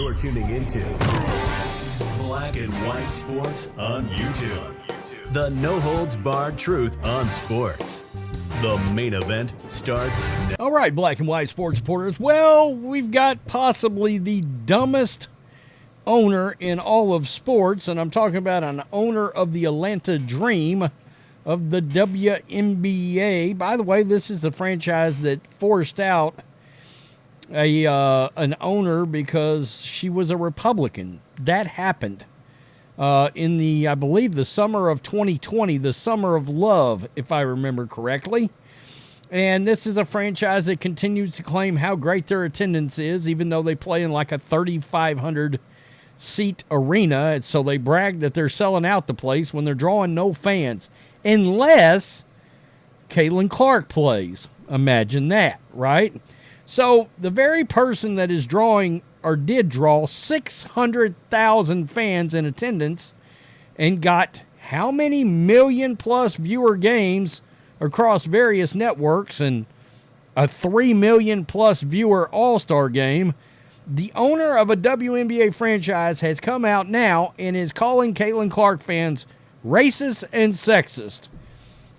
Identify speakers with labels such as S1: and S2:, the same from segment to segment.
S1: You're tuning into Black and White Sports on YouTube. The no-holds-barred truth on sports. The main event starts now.
S2: All right, Black and White Sports supporters. Well, we've got possibly the dumbest owner in all of sports, and I'm talking about an owner of the Atlanta Dream of the WNBA. By the way, this is the franchise that forced out an owner because she was a Republican. That happened in the, I believe, the summer of 2020, the summer of love, if I remember correctly. And this is a franchise that continues to claim how great their attendance is, even though they play in like a 3,500 seat arena. And so they brag that they're selling out the place when they're drawing no fans, unless Caitlin Clark plays. Imagine that, right? So the very person that is drawing or did draw 600,000 fans in attendance and got how many million plus viewer games across various networks and a 3 million plus viewer all-star game, the owner of a WNBA franchise has come out now and is calling Caitlin Clark fans racist and sexist.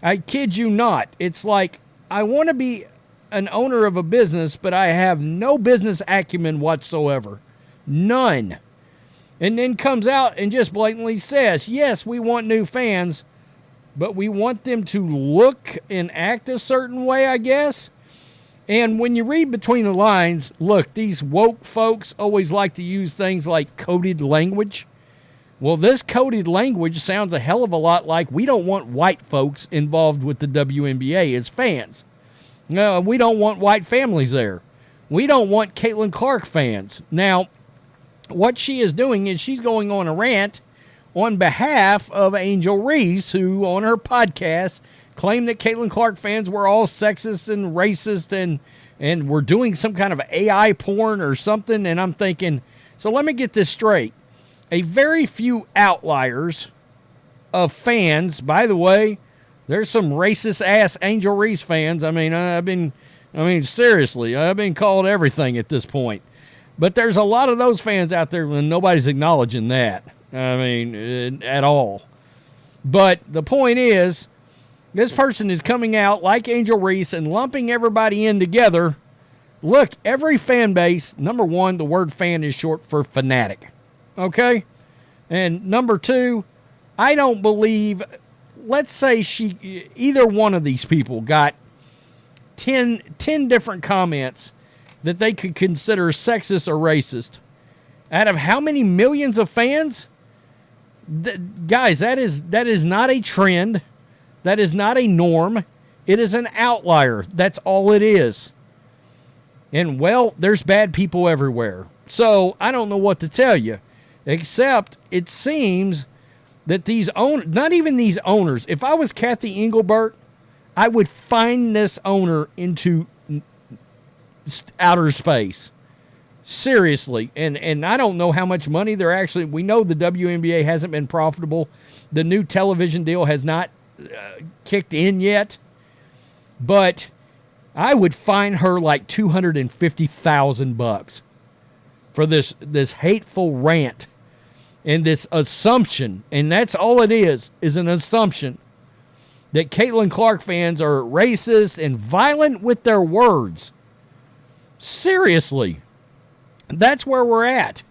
S2: I kid you not. It's like, I want to be an owner of a business, but I have no business acumen whatsoever. None. And then comes out and just blatantly says, yes, we want new fans, but we want them to look and act a certain way, I guess. And when you read between the lines, look, these woke folks always like to use things like coded language. Well, this coded language sounds a hell of a lot like we don't want white folks involved with the WNBA as fans. No, we don't want white families there. We don't want Caitlin Clark fans. Now, what she is doing is she's going on a rant on behalf of Angel Reese, who on her podcast claimed that Caitlin Clark fans were all sexist and racist and were doing some kind of AI porn or something. And I'm thinking, so let me get this straight. A very few outliers of fans, by the way, there's some racist-ass Angel Reese fans. I mean, seriously, I've been called everything at this point. But there's a lot of those fans out there, and nobody's acknowledging that. I mean, at all. But the point is, this person is coming out like Angel Reese and lumping everybody in together. Look, every fan base, number one, the word fan is short for fanatic. Okay? And number two, I don't believe... Let's say either one of these people got 10 different comments that they could consider sexist or racist. Out of how many millions of fans? Guys, that is not a trend. That is not a norm. It is an outlier. That's all it is. And, well, there's bad people everywhere. So I don't know what to tell you, except it seems that these owners, not even these owners, if I was Kathy Engelbert, I would find this owner into outer space. Seriously. And I don't know how much money they're actually, we know the WNBA hasn't been profitable. The new television deal has not kicked in yet. But I would fine her like $250,000 for this hateful rant. And this assumption, and that's all it is an assumption, that Caitlin Clark fans are racist and violent with their words. Seriously. That's where we're at.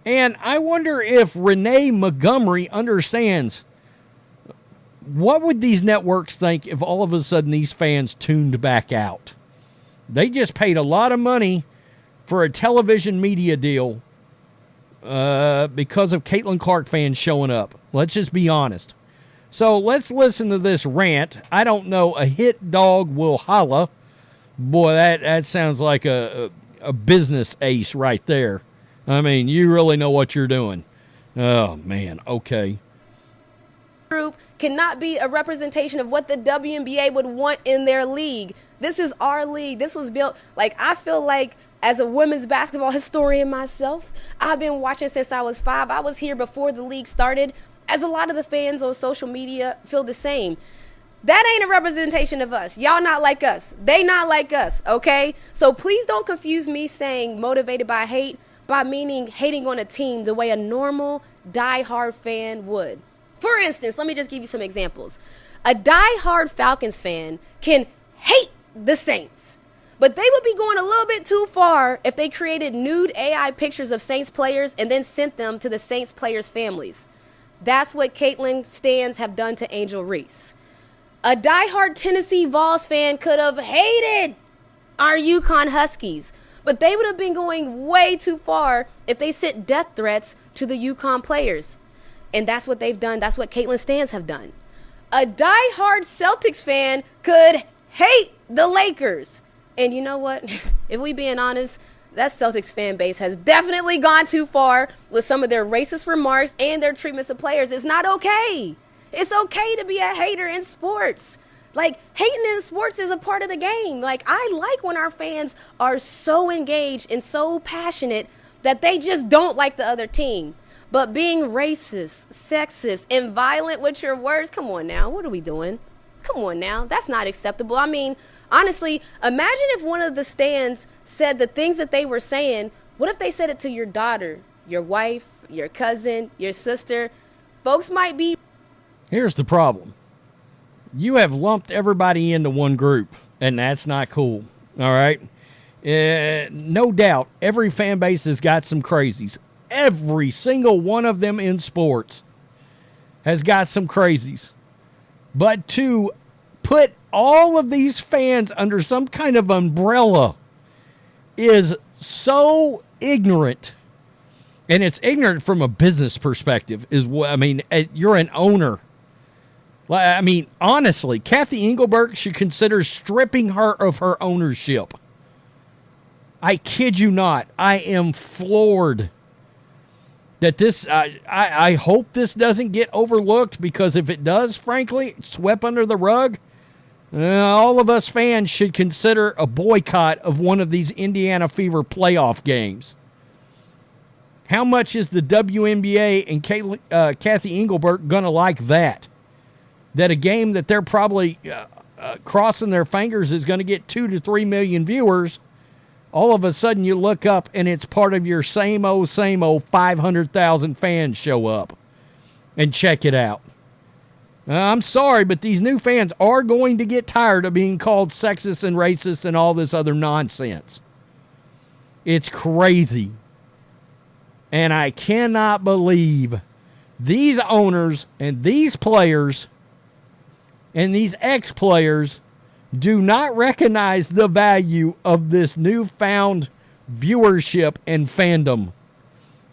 S2: And I wonder if Renee Montgomery understands, what would these networks think if all of a sudden these fans tuned back out? They just paid a lot of money for a television media deal because of Caitlin Clark fans showing up. Let's just be honest. So let's listen to this rant. I don't know, a hit dog will holla. Boy, that sounds like a business ace right there. I mean, you really know what you're doing. Oh, man, okay.
S3: Group cannot be a representation of what the WNBA would want in their league. This is our league. This was built, I feel like, as a women's basketball historian myself, I've been watching since I was 5. I was here before the league started, as a lot of the fans on social media feel the same. That ain't a representation of us. Y'all not like us. They not like us, okay? So please don't confuse me saying motivated by hate by meaning hating on a team the way a normal die-hard fan would. For instance, let me just give you some examples. A die-hard Falcons fan can hate the Saints, but they would be going a little bit too far if they created nude AI pictures of Saints players and then sent them to the Saints players' families. That's what Caitlin stans have done to Angel Reese. A die-hard Tennessee Vols fan could have hated our UConn Huskies, but they would have been going way too far if they sent death threats to the UConn players. And that's what they've done. That's what Caitlin stans have done. A die-hard Celtics fan could hate the Lakers. And you know what? If we being honest, that Celtics fan base has definitely gone too far with some of their racist remarks and their treatments of players. It's not okay. It's okay to be a hater in sports. Like, hating in sports is a part of the game. Like, I like when our fans are so engaged and so passionate that they just don't like the other team. But being racist, sexist, and violent with your words, come on now, what are we doing? Come on now, that's not acceptable. I mean, honestly, imagine if one of the stands said the things that they were saying. What if they said it to your daughter, your wife, your cousin, your sister? Folks might be...
S2: Here's the problem. You have lumped everybody into one group, and that's not cool, all right? No doubt, every fan base has got some crazies. Every single one of them in sports has got some crazies. But to put all of these fans under some kind of umbrella is so ignorant. And it's ignorant from a business perspective. You're an owner. I mean, honestly, Kathy Engelberg should consider stripping her of her ownership. I kid you not. I am floored that this, I hope this doesn't get overlooked, because if it does, frankly, swept under the rug, all of us fans should consider a boycott of one of these Indiana Fever playoff games. How much is the WNBA and Kathy Engelberg going to like that? That a game that they're probably crossing their fingers is going to get 2 to 3 million viewers, all of a sudden you look up and it's part of your same old 500,000 fans show up and check it out. I'm sorry, but these new fans are going to get tired of being called sexist and racist and all this other nonsense. It's crazy. And I cannot believe these owners and these players and these ex-players do not recognize the value of this newfound viewership and fandom.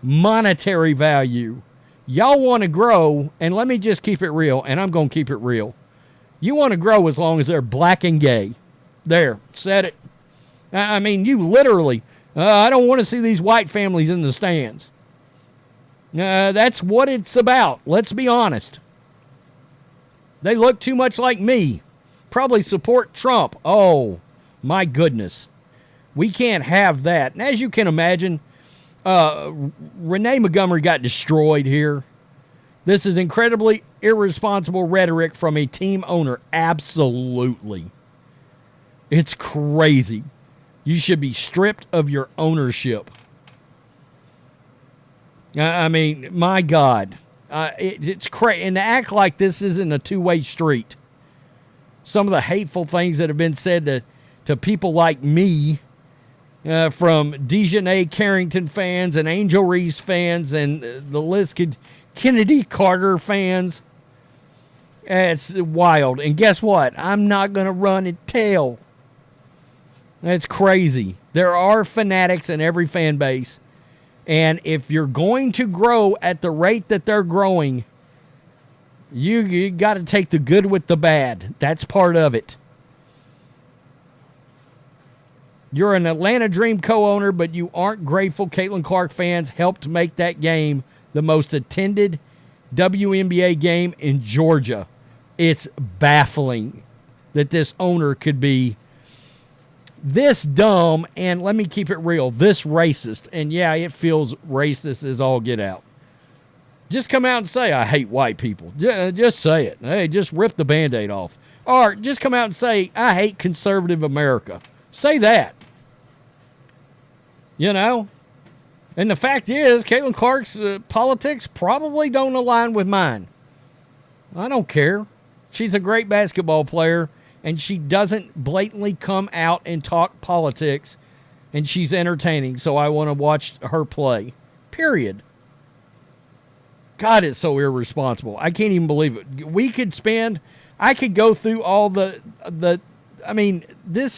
S2: Monetary value. Y'all want to grow, and let me just keep it real, and I'm going to keep it real. You want to grow as long as they're black and gay. There, said it. I mean, you literally, I don't want to see these white families in the stands. That's what it's about. Let's be honest. They look too much like me. Probably support Trump. Oh, my goodness. We can't have that. And as you can imagine, Renee Montgomery got destroyed here. This is incredibly irresponsible rhetoric from a team owner. Absolutely. It's crazy. You should be stripped of your ownership. I mean, my God. It's crazy. And to act like this isn't a two-way street. Some of the hateful things that have been said to people like me, from Dejanay Carrington fans and Angel Reese fans and the list could, Kennedy Carter fans. It's wild. And guess what? I'm not going to run and tell. It's crazy. There are fanatics in every fan base. And if you're going to grow at the rate that they're growing, you got to take the good with the bad. That's part of it. You're an Atlanta Dream co-owner, but you aren't grateful Caitlin Clark fans helped make that game the most attended WNBA game in Georgia. It's baffling that this owner could be this dumb, and let me keep it real, this racist. And yeah, it feels racist as all get out. Just come out and say, I hate white people. Just say it. Hey, just rip the Band-Aid off. Or just come out and say, I hate conservative America. Say that. You know? And the fact is, Caitlin Clark's politics probably don't align with mine. I don't care. She's a great basketball player, and she doesn't blatantly come out and talk politics, and she's entertaining, so I want to watch her play. Period. God, it's so irresponsible. I can't even believe it. I could go through all this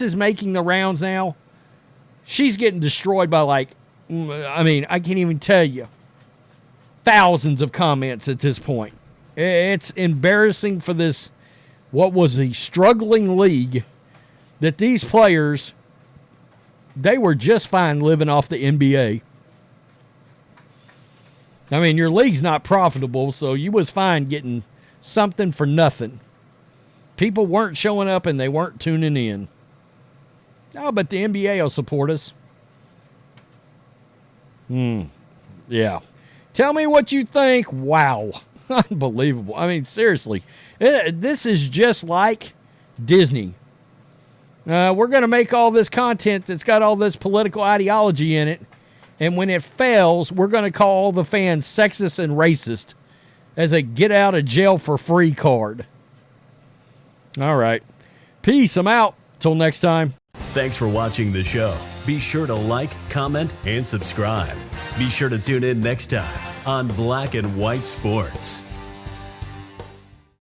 S2: is making the rounds now. She's getting destroyed by I can't even tell you. Thousands of comments at this point. It's embarrassing for this, what was a struggling league, that these players, they were just fine living off the NBA. I mean, your league's not profitable, so you was fine getting something for nothing. People weren't showing up and they weren't tuning in. Oh, but the NBA will support us. Yeah. Tell me what you think. Wow. Unbelievable. I mean, seriously. This is just like Disney. We're going to make all this content that's got all this political ideology in it, and when it fails, we're going to call all the fans sexist and racist as a get-out-of-jail-for-free card. All right. Peace. I'm out. Till next time.
S1: Thanks for watching the show. Be sure to like, comment, and subscribe. Be sure to tune in next time on Black and White Sports.